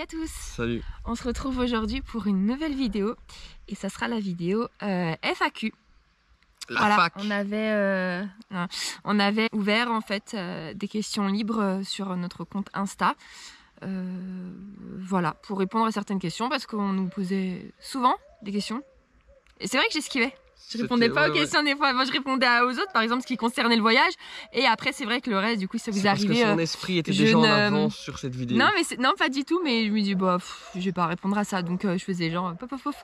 à tous. Salut. On se retrouve aujourd'hui pour une nouvelle vidéo et ça sera la vidéo FAQ. Fac. On avait ouvert en fait des questions libres sur notre compte Insta. Voilà, pour répondre à certaines questions parce qu'on nous posait souvent des questions. Et c'est vrai que j'esquivais. Je répondais pas aux questions des fois. Moi, je répondais aux autres, par exemple, ce qui concernait le voyage. Et après, c'est vrai que le reste, du coup, ça vous arrivait. Parce que son esprit était déjà en avance sur cette vidéo. Non, mais non, pas du tout. Mais je me dis, bah, je vais pas répondre à ça. Donc, je faisais genre, pof, pof, pof.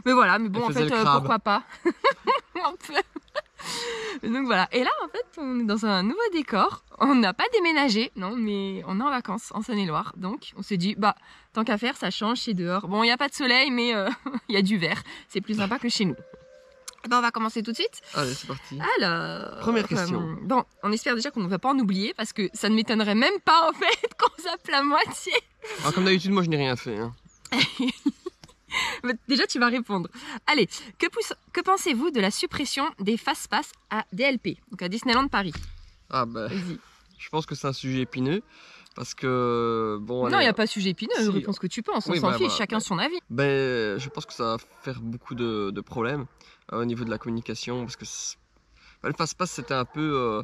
Mais voilà, mais bon, en fait, pourquoi pas. Donc voilà. Et là, en fait, on est dans un nouveau décor. On n'a pas déménagé, non, mais on est en vacances en Saône-et-Loire. Donc, on s'est dit, bah, tant qu'à faire, ça change, c'est dehors. Bon, il n'y a pas de soleil, mais il y a du vert. C'est plus sympa que chez nous. Ben, on va commencer tout de suite. Allez, c'est parti. Alors, première question. Bon, on espère déjà qu'on ne va pas en oublier parce que ça ne m'étonnerait même pas en fait qu'on zappe la moitié. Alors, comme d'habitude, moi je n'ai rien fait. Hein. Déjà, tu vas répondre. Allez, que pensez-vous de la suppression des fast-pass à DLP, donc à Disneyland Paris? Ah ben, je pense que c'est un sujet épineux. Parce que bon. Non, il n'y a pas de sujet épineux, si. Réponds ce que tu penses, on s'en fiche, chacun son avis. Ben, je pense que ça va faire beaucoup de problèmes au niveau de la communication. Parce que le fast-pass c'était un peu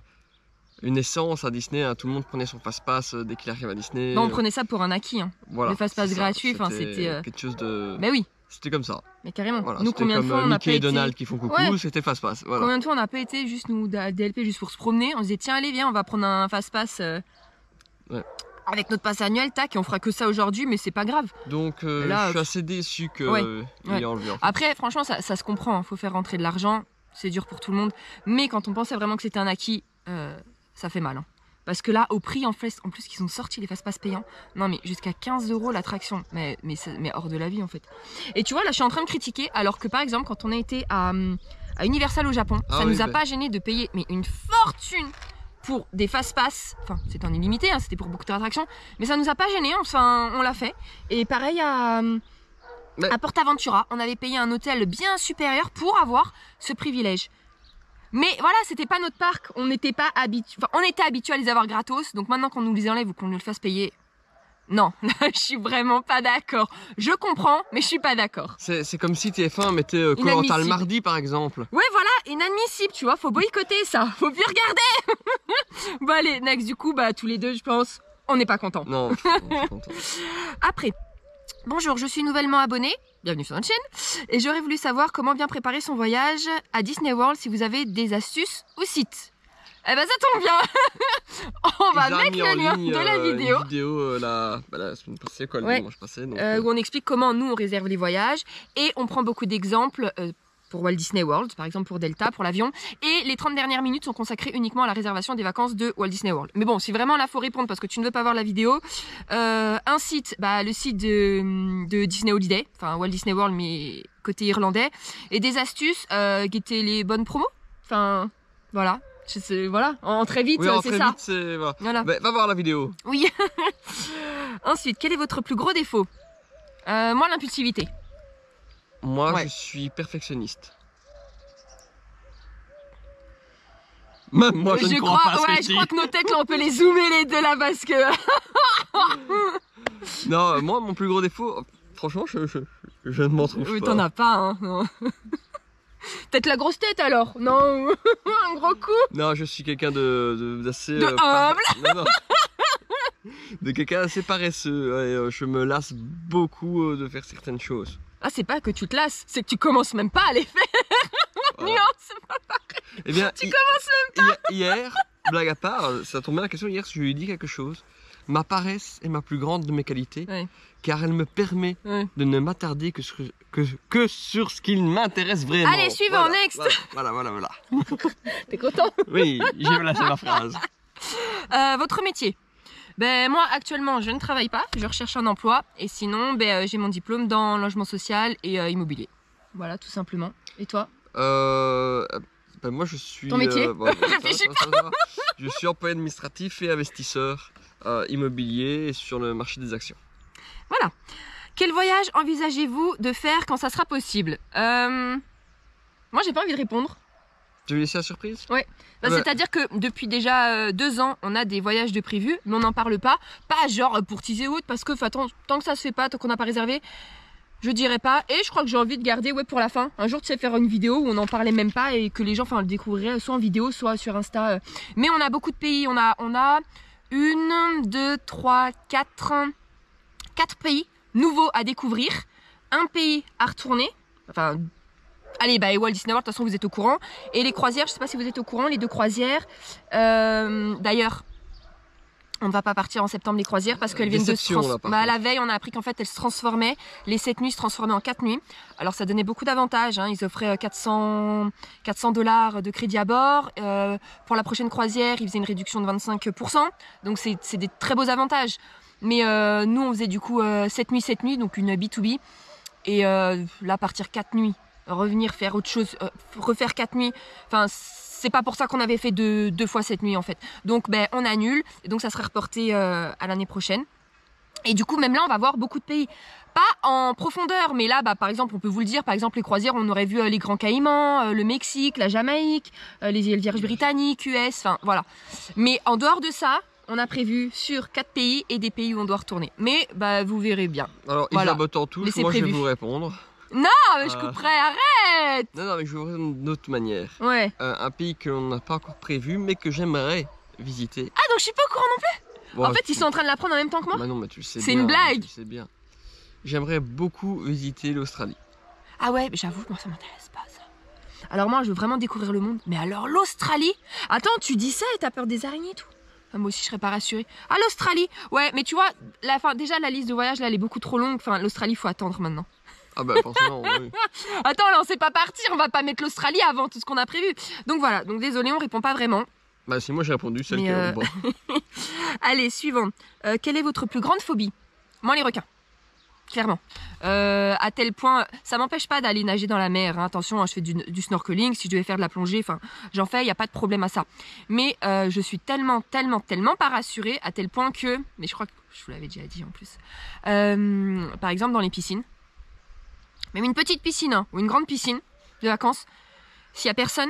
une essence à Disney. Hein. Tout le monde prenait son fast-pass dès qu'il arrive à Disney. Non, on prenait ça pour un acquis. Hein. Voilà, le fast-pass gratuit, c'était quelque chose de. Mais oui. C'était comme ça. Mais carrément. Voilà, nous, combien de fois on n'a pas été... et Donald qui font coucou, c'était fast-pass. Voilà. Combien de fois on n'a pas été juste nous à DLP juste pour se promener? On se disait tiens allez viens on va prendre un fast-pass avec notre pass annuel tac et on fera que ça aujourd'hui mais c'est pas grave. Donc là, je suis assez déçu qu'il ait enlevé. En fait. Après franchement ça se comprend, il faut faire rentrer de l'argent, c'est dur pour tout le monde. Mais quand on pensait vraiment que c'était un acquis, ça fait mal. Hein. Parce que là, au prix en plus qu'ils ont sorti les fast-pass payants, non mais jusqu'à 15 € l'attraction, mais hors de la vie en fait. Et tu vois, là je suis en train de critiquer, alors que par exemple quand on a été à Universal au Japon, ça nous a pas gêné de payer mais une fortune pour des fast-pass, enfin c'était en illimité, hein, c'était pour beaucoup d'attractions, mais ça nous a pas gêné, enfin on l'a fait. Et pareil à PortAventura, on avait payé un hôtel bien supérieur pour avoir ce privilège. Mais voilà, c'était pas notre parc, on n'était pas habitué, enfin, on était habitué à les avoir gratos, donc maintenant qu'on nous les enlève ou qu'on nous le fasse payer, non, je suis vraiment pas d'accord. Je comprends, mais je suis pas d'accord. C'est comme si TF1 mettait Koh-Lanta le mardi par exemple. Ouais voilà, inadmissible, tu vois, faut boycotter ça, faut plus regarder. Bon allez, next, du coup, bah tous les deux, je pense, on n'est pas contents. Non, je suis pas content. Après, bonjour, je suis nouvellement abonnée, bienvenue sur notre chaîne, et j'aurais voulu savoir comment bien préparer son voyage à Disney World si vous avez des astuces ou sites. Eh ben ça tombe bien. On va mettre le lien de la vidéo. Une vidéo la semaine passée, quoi, le dimanche passé. Donc, où on explique comment nous on réserve les voyages et on prend beaucoup d'exemples pour Walt Disney World, par exemple pour Delta, pour l'avion. Et les 30 dernières minutes sont consacrées uniquement à la réservation des vacances de Walt Disney World. Mais bon, si vraiment là faut répondre parce que tu ne veux pas voir la vidéo, un site, le site de Disney Holiday, enfin Walt Disney World mais côté irlandais, et des astuces, guetter les bonnes promos. Enfin, voilà. Voilà, en très vite, c'est ça. Voilà. Bah, va voir la vidéo. Oui. Ensuite, quel est votre plus gros défaut? Moi, l'impulsivité. Moi, je suis perfectionniste. Même moi, je ne crois pas ce que je crois que nos têtes, là, on peut les zoomer les deux là parce que... Non, moi, mon plus gros défaut, franchement, je ne m'en trouve pas. T'en as pas, hein. Non. Peut-être la grosse tête alors, non? Un gros coup? Non, je suis quelqu'un d'assez... humble. Non. De quelqu'un assez paresseux. Et, je me lasse beaucoup de faire certaines choses. Ah, c'est pas que tu te lasses, c'est que tu commences même pas à les faire. Voilà. Non, c'est pas pareil. Eh bien, tu commences même pas. Hier, blague à part, ça tombait la question hier, je lui ai dit quelque chose. Ma paresse est ma plus grande de mes qualités, car elle me permet de ne m'attarder que sur ce qui m'intéresse vraiment. Allez, suivant, next. Voilà. T'es content? Oui, j'ai lâché ma phrase. Votre métier? Ben moi actuellement je ne travaille pas, je recherche un emploi et sinon j'ai mon diplôme dans logement social et immobilier. Voilà tout simplement. Et toi? Moi je suis... Ton métier? Je suis employé administratif et investisseur immobilier sur le marché des actions. Voilà. Quel voyage envisagez-vous de faire quand ça sera possible? Moi j'ai pas envie de répondre. Tu veux laisser la surprise? Ouais. Bah, Ouais. c'est-à-dire que depuis déjà 2 ans, on a des voyages de prévus, mais on n'en parle pas. Pas genre pour teaser ou autre, parce que tant que ça se fait pas, tant qu'on n'a pas réservé, je dirais pas. Et je crois que j'ai envie de garder pour la fin. Un jour, tu sais, faire une vidéo où on n'en parlait même pas et que les gens le découvriraient soit en vidéo, soit sur Insta. Mais on a beaucoup de pays. On a 1, 2, 3, 4 pays nouveaux à découvrir. Un pays à retourner. Enfin, allez, et Walt Disney World, de toute façon, vous êtes au courant. Et les croisières, je sais pas si vous êtes au courant, les 2 croisières. D'ailleurs, on ne va pas partir en septembre les croisières parce qu'elles viennent de se transformer. À la veille, on a appris qu'en fait, elles se transformaient. Les 7 nuits se transformaient en 4 nuits. Alors, ça donnait beaucoup d'avantages. Hein. Ils offraient 400 $, de crédit à bord. Pour la prochaine croisière, ils faisaient une réduction de 25%. Donc, c'est des très beaux avantages. Mais nous, on faisait du coup 7 nuits, donc une B2B. Et là, partir 4 nuits, revenir faire autre chose, refaire 4 nuits. Enfin, c'est pas pour ça qu'on avait fait 2 fois 7 nuits en fait. Donc on annule, et donc ça sera reporté à l'année prochaine. Et du coup, même là, on va voir beaucoup de pays. Pas en profondeur, mais là, par exemple, on peut vous le dire, par exemple, les croisières, on aurait vu les Grands Caïmans, le Mexique, la Jamaïque, les îles Vierges britanniques, US, enfin voilà. Mais en dehors de ça, on a prévu sur 4 pays et des pays où on doit retourner. Mais vous verrez bien. Alors, voilà. Isabelle en touche, moi je vais vous répondre. Non, mais je couperai, arrête! Non, mais je vais vous répondre d'une autre manière. Ouais. Un pays que l'on n'a pas encore prévu, mais que j'aimerais visiter. Ah, donc je suis pas au courant non plus? Bon, en fait, ils sont en train de l'apprendre en même temps que moi? Bah non, mais tu le sais bien. C'est une blague. Tu le sais bien. J'aimerais beaucoup visiter l'Australie. Ah ouais, j'avoue, moi ça m'intéresse pas ça. Alors moi, je veux vraiment découvrir le monde. Mais alors l'Australie? Attends, tu dis ça et t'as peur des araignées et tout? Enfin, moi aussi, je serais pas rassurée. Ah, l'Australie? Ouais, mais tu vois, déjà la liste de voyage là, elle est beaucoup trop longue. Enfin, l'Australie, faut attendre maintenant. Ah bah forcément, oui. Attends, là on sait pas partir, on va pas mettre l'Australie avant tout ce qu'on a prévu. Donc voilà, donc désolé, on répond pas vraiment. Bah si, moi j'ai répondu, celle que... Bon. Allez, suivant. Quelle est votre plus grande phobie? Moi, les requins. Clairement. À tel point, ça m'empêche pas d'aller nager dans la mer. Hein. Attention, je fais du snorkeling. Si je devais faire de la plongée, enfin, j'en fais, il n'y a pas de problème à ça. Mais je suis tellement pas rassurée à tel point que... Mais je crois que je vous l'avais déjà dit en plus. Par exemple, dans les piscines. Même une petite piscine hein, ou une grande piscine de vacances, s'il y a personne,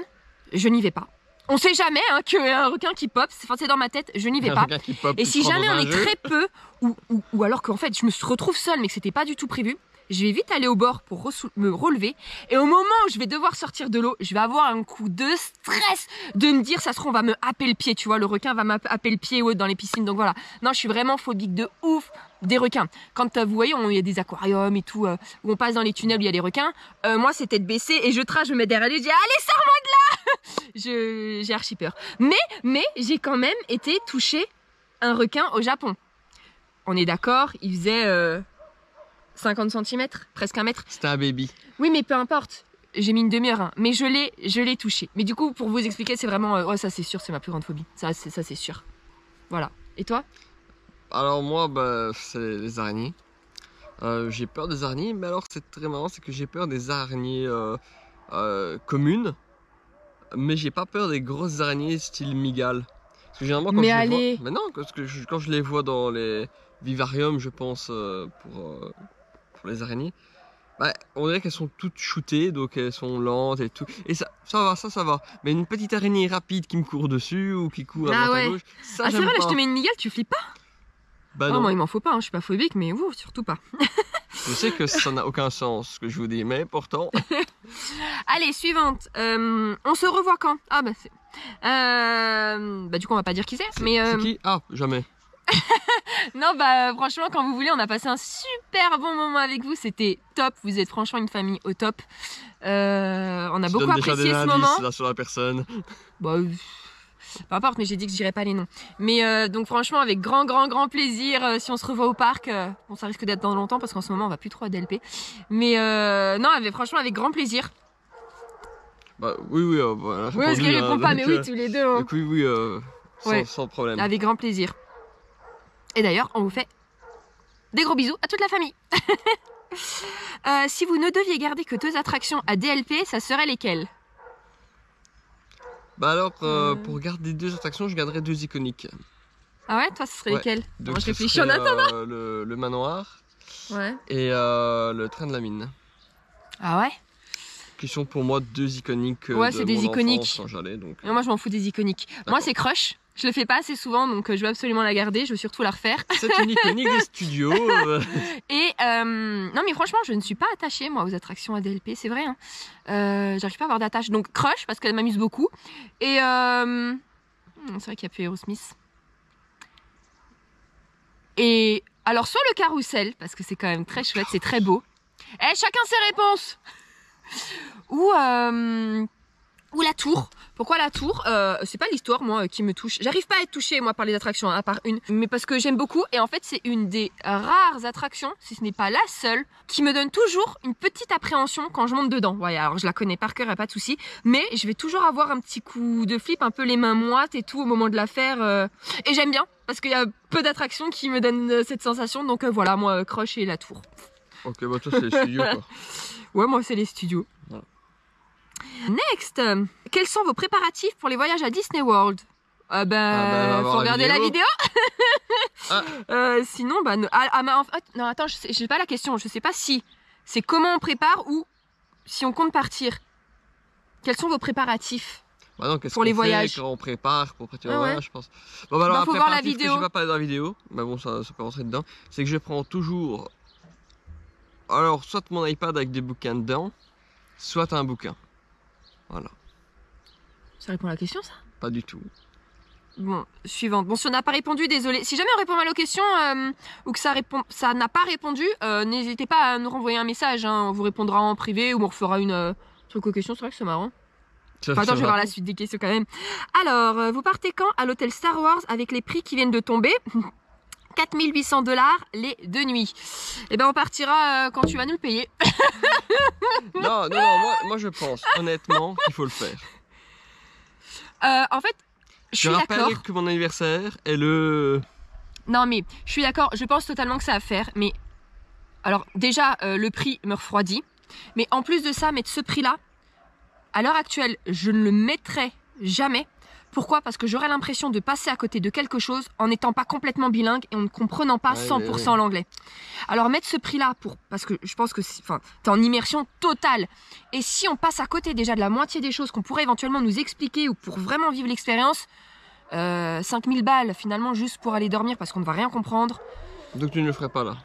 je n'y vais pas. On sait jamais hein, qu'un requin qui pop, c'est dans ma tête, je n'y vais pas. Et si jamais on est très peu, ou alors qu'en fait je me retrouve seule mais que c'était pas du tout prévu, je vais vite aller au bord pour me relever. Et au moment où je vais devoir sortir de l'eau, je vais avoir un coup de stress de me dire, ça se trouve, on va me happer le pied, tu vois, le requin va m'happer le pied ou autre dans les piscines. Donc voilà, non, je suis vraiment phobique de ouf des requins. Quand vous voyez, il y a des aquariums et tout, où on passe dans les tunnels où il y a des requins, moi c'est tête baissée et je me mets derrière lui, je dis, allez, sors-moi de là. J'ai archi peur. Mais j'ai quand même été toucher un requin au Japon. On est d'accord, il faisait 50 cm, presque 1 mètre. C'était un baby. Oui, mais peu importe. J'ai mis une demi-heure, hein. Mais je l'ai touché. Mais du coup, pour vous expliquer, c'est vraiment... ouais, ça c'est sûr, c'est ma plus grande phobie. Ça c'est sûr. Voilà. Et toi? Alors moi, c'est les araignées. J'ai peur des araignées, mais alors c'est très marrant, c'est que j'ai peur des araignées communes, mais j'ai pas peur des grosses araignées style migale. Parce que généralement quand je les vois... Mais non, parce que quand je les vois dans les vivariums, je pense, pour les araignées, on dirait qu'elles sont toutes shootées, donc elles sont lentes et tout. Et ça va. Mais une petite araignée rapide qui me court dessus ou qui court à droite à gauche, ça c'est vrai, là je te mets une migale, tu flippes pas? Bah non. Moi il m'en faut pas, hein. Je suis pas phobique, mais vous surtout pas. Je sais que ça n'a aucun sens ce que je vous dis, mais pourtant... Allez, suivante. On se revoit quand? Ah du coup on va pas dire qui c'est, mais... C'est qui? Ah, jamais. Non, franchement, quand vous voulez, on a passé un super bon moment avec vous. C'était top. Vous êtes franchement une famille au top. On a beaucoup apprécié ce moment. Là sur la personne. Peu importe, mais j'ai dit que je dirais pas les noms. Mais donc franchement, avec grand plaisir, si on se revoit au parc, bon, ça risque d'être dans longtemps parce qu'en ce moment, on va plus trop à DLP. Mais non, franchement, avec grand plaisir. Oui, voilà. Oui, parce qu'elle répond pas, mais oui, tous les deux. Hein. Donc oui, sans problème. Avec grand plaisir. Et d'ailleurs, on vous fait des gros bisous à toute la famille. Si vous ne deviez garder que 2 attractions à DLP, ça serait lesquelles? Pour garder 2 attractions, je garderais 2 iconiques. Ah ouais, toi, ce serait lesquelles? Donc, je réfléchis en attendant. Le manoir et le train de la mine. Ah ouais? qui sont pour moi deux iconiques Ouais, de c'est des mon iconiques. enfance quand j'allais. Donc... Et moi, je m'en fous des iconiques. Moi, c'est Crush. Je le fais pas assez souvent, donc je veux absolument la garder. Je veux surtout la refaire. C'est une iconique des studios. Et non, mais franchement, je ne suis pas attachée, moi, aux attractions ADLP, c'est vrai. Hein. J'arrive pas à avoir d'attache. Donc, Crush, parce qu'elle m'amuse beaucoup. Et c'est vrai qu'il y a plus Aerosmith. Et alors, soit le carrousel, parce que c'est quand même très chouette, c'est très beau. Eh, chacun ses réponses. Ou la tour. Pourquoi la tour? C'est pas l'histoire, moi, qui me touche. J'arrive pas à être touchée, moi, par les attractions, à part une. Mais parce que j'aime beaucoup. Et en fait, c'est une des rares attractions, si ce n'est pas la seule, qui me donne toujours une petite appréhension quand je monte dedans. Ouais, alors je la connais par cœur, y a pas de souci. Mais je vais toujours avoir un petit coup de flip, un peu les mains moites et tout au moment de la faire. Et j'aime bien, parce qu'il y a peu d'attractions qui me donnent cette sensation. Donc voilà, moi, Crush et la tour. Ok, bah toi, c'est les studios, quoi. Ouais, moi, c'est les studios. Voilà. Next, quels sont vos préparatifs pour les voyages à Disney World? Faut regarder la vidéo. Sinon, non, attends, je sais pas la question. Je sais pas si c'est comment on prépare ou si on compte partir. Quels sont vos préparatifs pour les voyages quand on prépare pour partir au ouais. voyage, je pense. Bon, bah, alors, faut voir la vidéo. Je vais pas parler dans la vidéo, mais bon, ça peut rentrer dedans. C'est que je prends toujours, alors, soit mon iPad avec des bouquins dedans, soit un bouquin. Voilà. Ça répond à la question, ça? Pas du tout. Bon, suivante. Bon, si on n'a pas répondu, désolé. Si jamais on répond mal aux questions ou que ça n'a pas répondu, n'hésitez pas à nous renvoyer un message. Hein. On vous répondra en privé ou on refera une truc aux questions. C'est vrai que c'est marrant. Attends, je vais voir la suite des questions quand même. Alors, vous partez quand à l'hôtel Star Wars avec les prix qui viennent de tomber? 4 800 $ les 2 nuits. Et ben on partira quand tu vas nous le payer. Non, moi je pense honnêtement qu'il faut le faire. En fait, je suis d'accord. Je rappelle que mon anniversaire est le... Non mais, je suis d'accord, je pense totalement que ça à faire. Mais, alors déjà, le prix me refroidit. Mais en plus de ça, mettre ce prix-là, à l'heure actuelle, je ne le mettrai jamais. Pourquoi? Parce que j'aurais l'impression de passer à côté de quelque chose en n'étant pas complètement bilingue et en ne comprenant pas 100% l'anglais. Alors mettre ce prix-là parce que je pense que t'es en immersion totale. Et si on passe à côté déjà de la moitié des choses qu'on pourrait éventuellement nous expliquer ou pour vraiment vivre l'expérience, 5000 balles finalement juste pour aller dormir parce qu'on ne va rien comprendre. Donc tu ne le ferais pas là?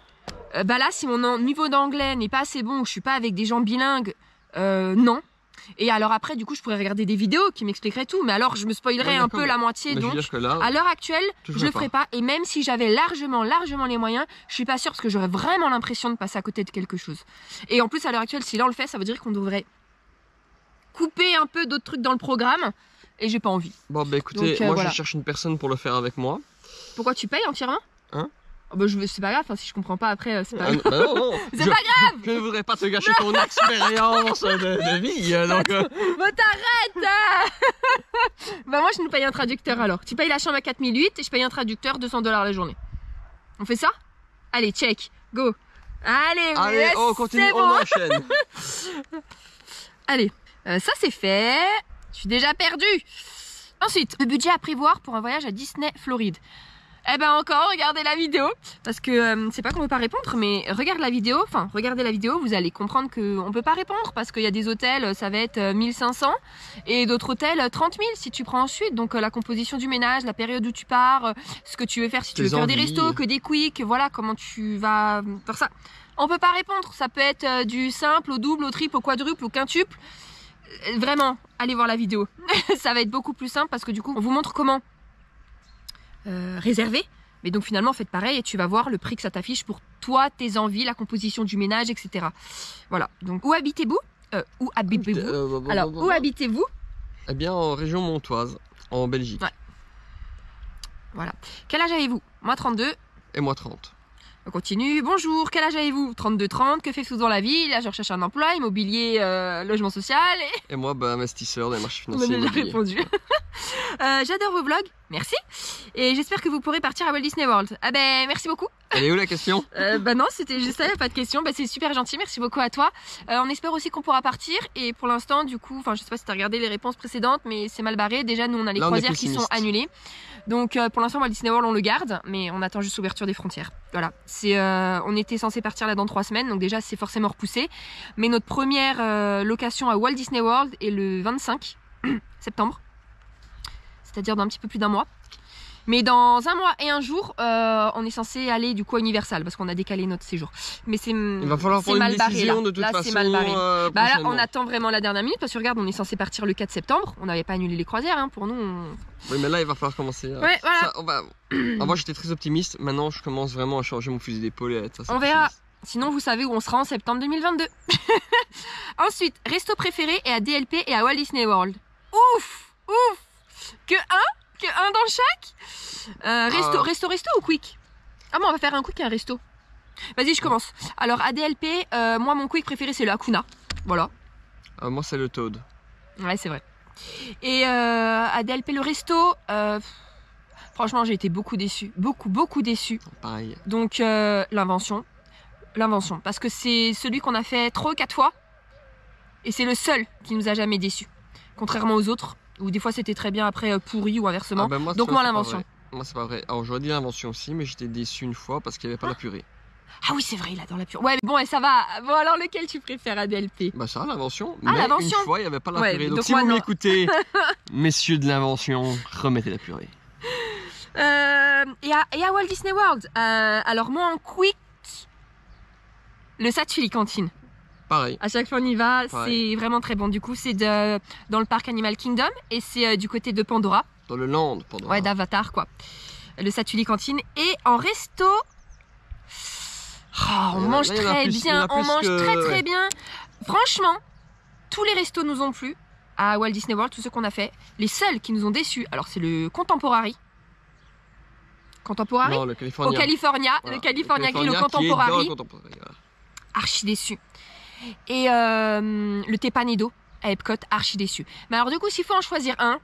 Bah là, si mon niveau d'anglais n'est pas assez bon ou je suis pas avec des gens bilingues, non. Et alors après, du coup, je pourrais regarder des vidéos qui m'expliqueraient tout. Mais alors, je me spoilerais un peu la moitié. Donc, là, à l'heure actuelle, je le ferai pas. Et même si j'avais largement les moyens, je suis pas sûre parce que j'aurais vraiment l'impression de passer à côté de quelque chose. Et en plus, à l'heure actuelle, si là on le fait, ça veut dire qu'on devrait couper un peu d'autres trucs dans le programme. Et j'ai pas envie. Bon, bah écoutez, donc, moi voilà. Je cherche une personne pour le faire avec moi. Pourquoi tu payes entièrement? Hein? Oh bah c'est pas grave, si je comprends pas après, c'est pas grave. Bah non. C'est pas grave. Je ne voudrais pas te gâcher ton expérience de vie. Donc, Bah t'arrêtes. Bah moi je nous paye un traducteur alors. Tu payes la chambre à 4008 et je paye un traducteur 200 $ la journée. On fait ça? Allez, check, go. Allez, on continue, on enchaîne. Allez, ça c'est fait. Je suis déjà perdue. Ensuite, le budget à prévoir pour un voyage à Disney Floride. Eh ben encore, regardez la vidéo, parce que c'est pas qu'on veut pas répondre, mais regardez la vidéo, vous allez comprendre qu'on peut pas répondre, parce qu'il y a des hôtels, ça va être 1500, et d'autres hôtels, 30 000 si tu prends ensuite, donc la composition du ménage, la période où tu pars, ce que tu veux faire, si tu veux faire des restos, que des quicks, voilà, comment tu vas faire ça. On peut pas répondre, ça peut être du simple, au double, au triple, au quadruple, au quintuple, vraiment, allez voir la vidéo, ça va être beaucoup plus simple, parce que du coup, on vous montre comment réservé, mais donc finalement faites pareil et tu vas voir le prix que ça t'affiche pour toi, tes envies, la composition du ménage, etc. Voilà, donc où habitez-vous? Où habitez-vous? Eh bien en région montoise, en Belgique. Ouais. Voilà. Quel âge avez-vous? Moi 32. Et moi 30. On continue. Bonjour, quel âge avez-vous? 32-30, que faites-vous dans la vie? Là je recherche un emploi, immobilier, logement social. Et moi investisseur dans les marchés On financiers. a déjà répondu. J'adore vos vlogs, merci. Et j'espère que vous pourrez partir à Walt Disney World. Ah ben merci beaucoup. Elle est où la question? Bah non, c'était juste ça, y a pas de question. Bah c'est super gentil, merci beaucoup à toi. On espère aussi qu'on pourra partir. Et pour l'instant, du coup, enfin je sais pas si t'as regardé les réponses précédentes, mais c'est mal barré. Déjà, nous on a les croisières qui sont annulées. Donc pour l'instant, Walt Disney World on le garde, mais on attend juste l'ouverture des frontières. Voilà. On était censé partir là dans 3 semaines, donc déjà c'est forcément repoussé. Mais notre première location à Walt Disney World est le 25 septembre, c'est-à-dire dans un petit peu plus d'un mois. Mais dans 1 mois et 1 jour, on est censé aller du coup à Universal parce qu'on a décalé notre séjour. Mais c'est il va falloir prendre une décision de toute façon. C'est mal barré. Bah là, on attend vraiment la dernière minute parce que regarde, on est censé partir le 4 septembre. On n'avait pas annulé les croisières, hein, pour nous. Oui, mais là, il va falloir commencer. Ouais, voilà. Moi, j'étais très optimiste. Maintenant, je commence vraiment à changer mon fusil d'épaule et à être assez on verra. Sinon, vous savez où on sera en septembre 2022. Ensuite, resto préféré et à DLP et à Walt Disney World. Ouf. Que un dans chaque. Resto ou quick? Ah bon, on va faire un quick et un resto. Vas-y, je commence. Alors à DLP, moi mon quick préféré c'est le Hakuna. Voilà. Moi c'est le Toad. Ouais, c'est vrai. Et à DLP le resto, franchement j'ai été beaucoup déçue. Beaucoup déçue. Pareil. Donc l'invention. Parce que c'est celui qu'on a fait 3 ou 4 fois. Et c'est le seul qui nous a jamais déçus. Contrairement aux autres. Ou des fois c'était très bien après pourri ou inversement. Ah ben moi, donc moi l'invention. Moi c'est pas vrai. Alors j'aurais dit l'invention aussi, mais j'étais déçu une fois parce qu'il n'y avait pas la purée. Ah oui c'est vrai, il adore la purée. Ouais mais bon ça va. Bon alors lequel tu préfères à DLP? Bah ça, l'invention. Ah, mais l'invention. une fois il n'y avait pas la purée. Donc donc si moi, vous non. m'écoutez, messieurs de l'invention, remettez la purée. Et à Walt Disney World, alors moi en quick, le Satchuli Cantine. Pareil. À chaque fois on y va, Pareil. c'est vraiment très bon. Du coup c'est dans le parc Animal Kingdom et c'est du côté de Pandora. Dans le land, Pandora. Ouais, d'Avatar quoi. Le Satchuli Cantine. Et en resto, on mange très bien, on mange très bien. Franchement, tous les restos nous ont plu à Walt Disney World, tous ceux qu'on a fait. Les seuls qui nous ont déçus, alors c'est le Contemporary. Non, le California. Au California, Voilà. le California Grill au qui est dans Contemporary. le Contemporary, voilà. Archi déçu. Et le Tepanedo à Epcot, archi déçu. Mais alors du coup, s'il faut en choisir un,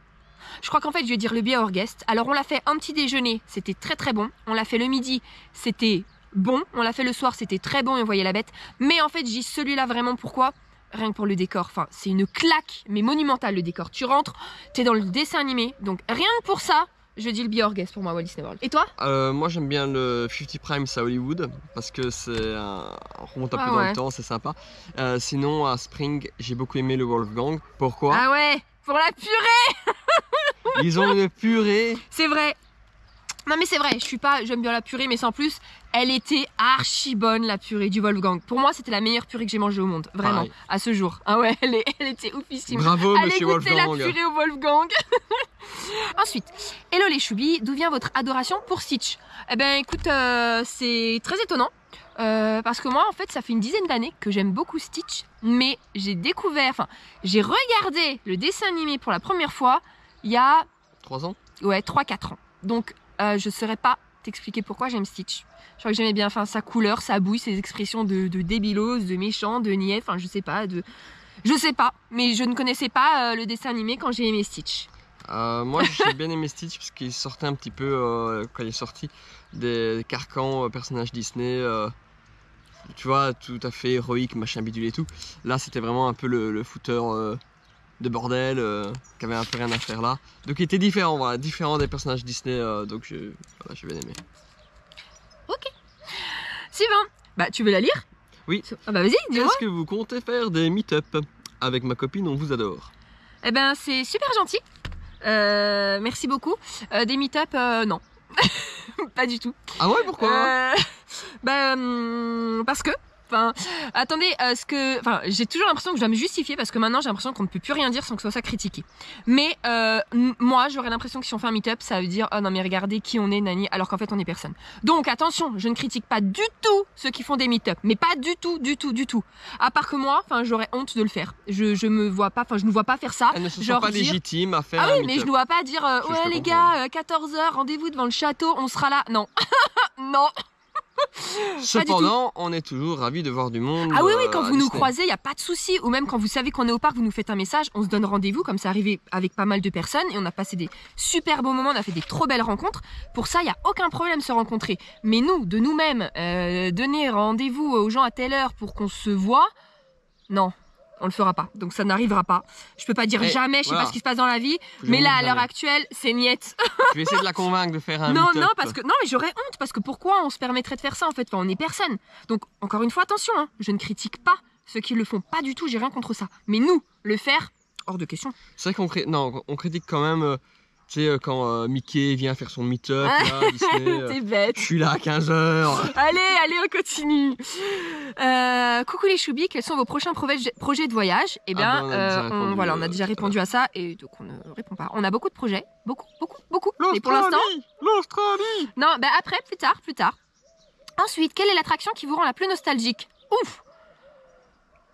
je crois qu'en fait je vais dire le Be Our Guest. Alors on l'a fait un petit déjeuner, c'était très bon. On l'a fait le midi, c'était bon. On l'a fait le soir, c'était très bon et on voyait la bête. Mais en fait je dis celui-là vraiment pourquoi? Rien que pour le décor, enfin c'est une claque, mais monumentale le décor. Tu rentres, t'es dans le dessin animé, donc rien que pour ça, je dis le Be Our Guest pour moi Walt Disney World. Et toi? Moi j'aime bien le 50 Primes à Hollywood parce que c'est on remonte un peu dans le temps, c'est sympa. Sinon à Spring j'ai beaucoup aimé le Wolfgang. Pourquoi? Ah ouais, pour la purée. Ils ont une purée. C'est vrai. Non mais c'est vrai, j'aime bien la purée, mais sans plus, elle était archi bonne la purée du Wolfgang. Pour moi, c'était la meilleure purée que j'ai mangée au monde, vraiment, Pareil. à ce jour. Ah ouais, elle était oufissime. Bravo, allez monsieur goûter Wolfgang. la purée au Wolfgang. Ensuite, hello les choubis, d'où vient votre adoration pour Stitch? Eh ben écoute, c'est très étonnant. Parce que moi en fait ça fait une dizaine d'années que j'aime beaucoup Stitch, mais j'ai regardé le dessin animé pour la première fois il y a 3 ans? Ouais, 3-4 ans. Donc je saurais pas t'expliquer pourquoi j'aime Stitch. Je crois que j'aimais bien sa couleur, sa bouille, ses expressions de débilos, de méchant, de niais, enfin je sais pas, mais je ne connaissais pas le dessin animé quand j'ai aimé Stitch. Moi j'ai bien aimé Stitch parce qu'il sortait un petit peu quand il est sorti des carcans personnages Disney, tu vois, tout à fait héroïque, machin bidule et tout. Là c'était vraiment un peu le footeur de bordel qui avait un peu rien à faire là. Donc il était différent, voilà, différent des personnages Disney, donc j'ai bien aimé. Ok. Suivant. Bah tu veux la lire? Oui. Ah bah vas-y, dis-moi. Est-ce que vous comptez faire des meet-up? Avec ma copine, on vous adore. Eh ben c'est super gentil. Merci beaucoup. Des meet-up, non. Pas du tout. Ah ouais, pourquoi? Parce que... Enfin, attendez, j'ai toujours l'impression que je dois me justifier parce que maintenant j'ai l'impression qu'on ne peut plus rien dire sans que ce soit ça critiqué. Mais moi j'aurais l'impression que si on fait un meet-up, ça veut dire oh non mais regardez qui on est, nani, alors qu'en fait on est personne. Donc attention, je ne critique pas du tout ceux qui font des meet-up, mais pas du tout. À part que moi, enfin j'aurais honte de le faire. Je me vois pas, enfin je ne vois pas faire ça. Elle ne se sent genre pas dire... légitime à faire un Ah oui, meet-up. mais je ne dois pas dire ouais les gars, 14h, rendez-vous devant le château, on sera là. Non, non. Cependant, on est toujours ravis de voir du monde. Ah oui, quand à vous nous Disney. croisez, il n'y a pas de souci. Ou même quand vous savez qu'on est au parc, vous nous faites un message, on se donne rendez-vous, comme c'est arrivé avec pas mal de personnes. Et on a passé des super beaux moments, on a fait des trop belles rencontres. Pour ça, il n'y a aucun problème de se rencontrer. Mais nous, de nous-mêmes, donner rendez-vous aux gens à telle heure pour qu'on se voit, non. On le fera pas, donc ça n'arrivera pas. Je peux pas dire jamais, je sais pas ce qui se passe dans la vie, mais là à l'heure actuelle, c'est niette. Je vais essayer de la convaincre de faire un Non, meet-up. parce que non, mais j'aurais honte parce que pourquoi on se permettrait de faire ça en fait, enfin, on est personne. Donc encore une fois, attention, hein, je ne critique pas ceux qui le font pas du tout, j'ai rien contre ça. Mais nous, le faire, hors de question. C'est vrai qu'on critique quand même, tu sais, quand Mickey vient faire son meet-up, là, Disney, T'es bête. je suis là à 15h. Allez, on continue. Coucou les choubis, quels sont vos prochains projets de voyage? Eh bien, on a déjà répondu à ça et donc on ne répond pas. On a beaucoup de projets, beaucoup. Mais pour l'instant, L'Australie. non, bah après, plus tard. Ensuite, quelle est l'attraction qui vous rend la plus nostalgique? Ouf.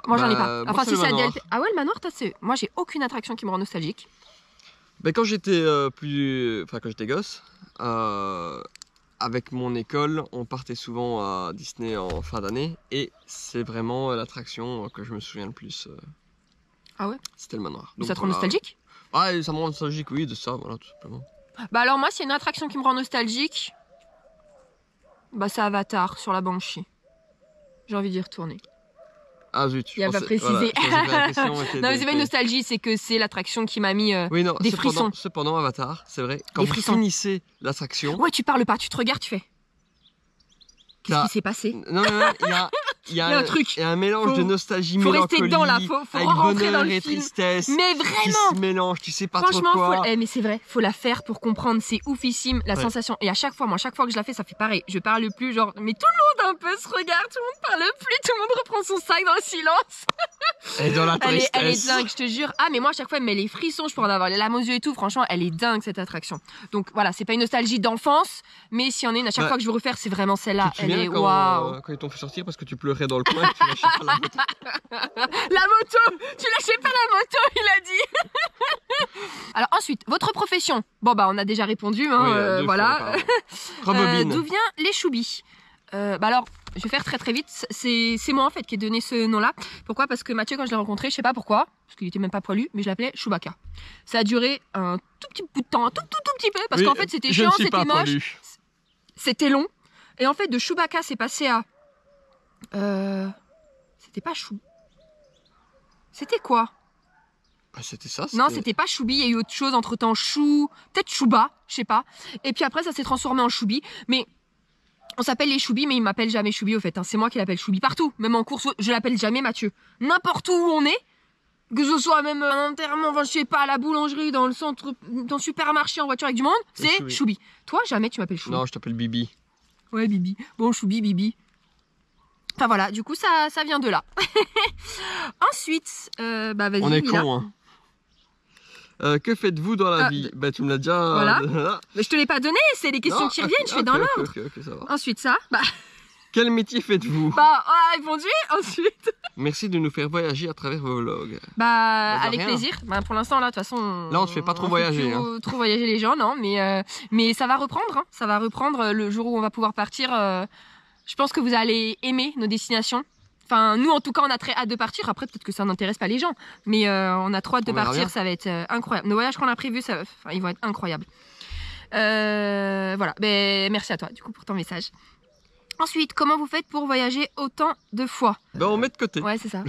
Moi j'en ai pas. moi, Enfin c'est si le c'est à manoir. DLP. Ah ouais, le manoir, moi j'ai aucune attraction qui me rend nostalgique. Ben, quand j'étais quand j'étais gosse, avec mon école, on partait souvent à Disney en fin d'année et c'est vraiment l'attraction que je me souviens le plus. Ah ouais? C'était le manoir. Ça Donc, te rend voilà. nostalgique? Ah, et ça me rend nostalgique, oui, de ça, voilà, tout simplement. Bah alors moi, s'il y a une attraction qui me rend nostalgique, bah c'est Avatar sur la Banshee. J'ai envie d'y retourner. Ah zut, Il a pas précisé. Non, Non mais c'est pas une nostalgie, c'est que c'est l'attraction qui m'a mis oui, non, des frissons. Cependant, Avatar, c'est vrai, quand Des vous frissons. finissez l'attraction, Ouais, tu parles pas, tu te regardes, tu fais. Qu'est-ce Là. qui s'est passé? non, il y a un truc. Il y a un mélange de nostalgie, faut rester mélancolie, dedans, là, faut avec rentrer bonheur dans le et film. tristesse, Mais qui vraiment! se mélangent, tu sais pas Franchement, trop quoi. mais c'est vrai, faut la faire pour comprendre, c'est oufissime la Ouais. sensation. Et à chaque fois que je la fais, ça fait pareil. Je parle plus, genre, mais tout le monde un peu se regarde, tout le monde parle plus, tout le monde reprend son sac dans le silence. Et dans la tristesse. Elle est dingue, je te jure. Ah, mais moi, à chaque fois, elle me met les frissons, je peux en avoir les larmes aux yeux et tout. Franchement, elle est dingue cette attraction. Donc voilà, c'est pas une nostalgie d'enfance, mais s'il y en a une, à chaque Ouais. fois que je veux refaire, c'est vraiment celle-là. Tu te Elle souviens est waouh. quand ils t'ont fait sortir parce que tu pleurais dans le coin et que tu lâchais pas la moto. La moto, tu lâchais pas la moto, il a dit. Alors ensuite, votre profession. Bon bah on a déjà répondu, hein, Oui, deux voilà. fois, Rebobine. D'où vient les choubis? Bah alors, je vais faire très vite. C'est moi en fait qui ai donné ce nom-là. Pourquoi? Parce que Mathieu, quand je l'ai rencontré, je sais pas pourquoi, parce qu'il était même pas poilu, mais je l'appelais Chewbacca. Ça a duré un tout petit bout de temps, un tout petit peu, parce Oui, qu'en fait c'était je ne chiant, suis c'était pas moche, poilu. c'était long. Et en fait de Chewbacca, c'est passé à c'était pas Chou. C'était quoi? Bah, c'était ça. Non, c'était pas Choubi, il y a eu autre chose entre temps. Chou, peut-être Chouba, je sais pas. Et puis après, ça s'est transformé en Choubi. Mais on s'appelle les Choubis, mais il m'appelle jamais Choubi au fait. Hein. C'est moi qui l'appelle Choubi partout. Même en course, je l'appelle jamais Mathieu. N'importe où on est, que ce soit même un enterrement, enfin, je sais pas, à la boulangerie, dans le centre, dans le supermarché, en voiture avec du monde, c'est Choubi. Choubi. Toi, jamais tu m'appelles Choubi. Non, je t'appelle Bibi. Ouais, Bibi. Bon, Choubi, Bibi. Enfin voilà, du coup, ça vient de là. Ensuite, bah vas-y. On est Lila. cons, hein. Que faites-vous dans la vie? Bah, tu me l'as déjà. Voilà. Mais je te l'ai pas donné, c'est les questions Non, qui reviennent, je fais dans ok, l'ordre. ok, ça va. Ensuite, ça. Bah, Quel métier faites-vous? on a répondu. Ensuite. Merci de nous faire voyager à travers vos vlogs. Bah, de avec rien. plaisir. Bah, pour l'instant, là, de toute façon. Là, on te fait pas trop fait voyager, plus trop voyager les gens, non. Mais ça va reprendre. Hein. Ça va reprendre le jour où on va pouvoir partir. Je pense que vous allez aimer nos destinations. Enfin, nous, en tout cas, on a très hâte de partir. Après, peut-être que ça n'intéresse pas les gens. Mais on a trop hâte de On verra partir. bien. Ça va être incroyable. Nos voyages qu'on a prévus, ils vont être incroyables. Voilà. Ben, merci à toi, du coup, pour ton message. Ensuite, comment vous faites pour voyager autant de fois? Bah, on met de côté. Ouais, c'est ça.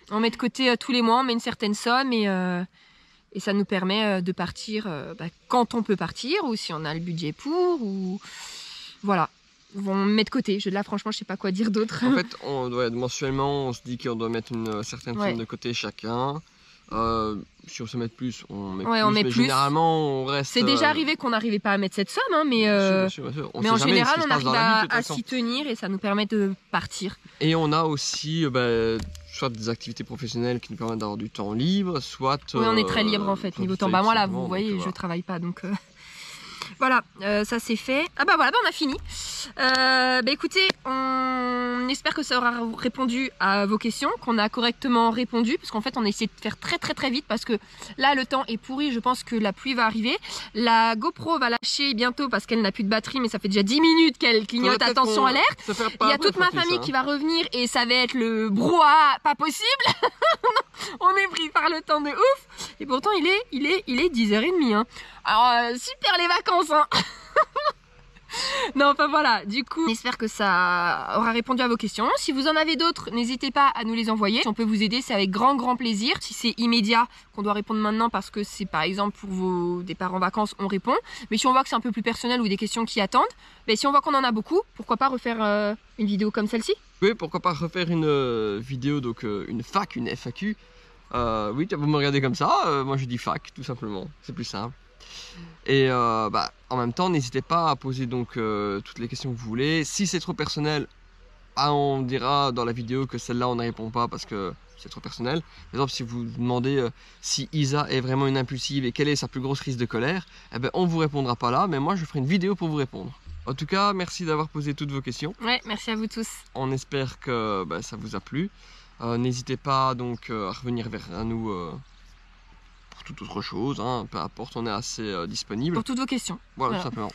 On met de côté tous les mois, on met une certaine somme et ça nous permet de partir quand on peut partir ou si on a le budget pour. Ou voilà. On met de côté. Là, franchement, je sais pas quoi dire d'autre. En fait, mensuellement, on se dit qu'on doit mettre une certaine somme Ouais. de côté chacun. Si on se met plus, on met Ouais, plus. on met mais plus. généralement, on reste. C'est déjà arrivé qu'on n'arrivait pas à mettre cette somme, hein, mais Bien sûr, bien sûr. On mais sait en jamais général, ce qui se on passe arrive dans la vie, de toute à façon. s'y tenir et ça nous permet de partir. Et on a aussi soit des activités professionnelles qui nous permettent d'avoir du temps libre, soit. Oui, on est très libre en fait, niveau temps. Bah moi là, vous effectivement, voyez, donc, je voilà. travaille pas, donc Voilà, ça c'est fait. Ah bah voilà, on a fini. Écoutez, on espère que ça aura répondu à vos questions, qu'on a correctement répondu, parce qu'en fait on a essayé de faire très vite, parce que là le temps est pourri, je pense que la pluie va arriver. La GoPro va lâcher bientôt parce qu'elle n'a plus de batterie, mais ça fait déjà 10 minutes qu'elle clignote, attention alerte. Il y a toute ma famille qui va revenir et ça va être le brouhaha pas possible. On est pris par le temps de ouf. Et pourtant il est 10h30 hein. Alors super les vacances hein. Non enfin voilà, du coup j'espère que ça aura répondu à vos questions. Si vous en avez d'autres, n'hésitez pas à nous les envoyer. Si on peut vous aider, c'est avec grand plaisir. Si c'est immédiat, qu'on doit répondre maintenant parce que c'est par exemple pour vos départs en vacances, on répond. Mais si on voit que c'est un peu plus personnel ou des questions qui attendent, si on voit qu'on en a beaucoup, pourquoi pas refaire une vidéo comme celle-ci? Oui, pourquoi pas refaire une vidéo, donc une FAQ. Oui, vous me regardez comme ça, moi je dis FAQ tout simplement, c'est plus simple. Et en même temps, n'hésitez pas à poser donc toutes les questions que vous voulez. Si c'est trop personnel, on dira dans la vidéo que celle-là on ne répond pas parce que c'est trop personnel. Par exemple, si vous demandez si Isa est vraiment une impulsive et quelle est sa plus grosse crise de colère, on vous répondra pas là, mais moi je ferai une vidéo pour vous répondre. En tout cas, merci d'avoir posé toutes vos questions. Ouais, merci à vous tous. On espère que ça vous a plu. N'hésitez pas donc à revenir vers nous pour toute autre chose, hein, peu importe, on est assez disponible. Pour toutes vos questions. Voilà, tout simplement.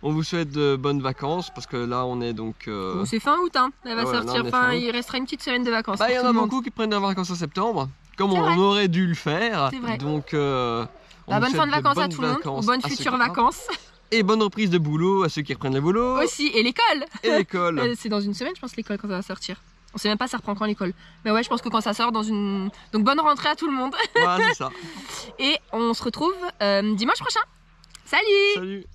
On vous souhaite de bonnes vacances parce que là on est donc... Bon, c'est fin août, hein. Elle va sortir, il restera une petite semaine de vacances. Il y en a beaucoup qui prennent des vacances en septembre, comme on aurait dû le faire. C'est vrai. Donc, bonne fin de vacances à tout le monde, bonnes futures vacances. Et bonne reprise de boulot à ceux qui reprennent le boulot. Aussi, et l'école. Et l'école. C'est dans une semaine, je pense, l'école, quand ça va sortir. On sait même pas ça reprend quand l'école. Mais ouais, je pense que quand ça sort dans une... Donc bonne rentrée à tout le monde. Voilà, c'est ça. Et on se retrouve dimanche prochain. Salut! Salut!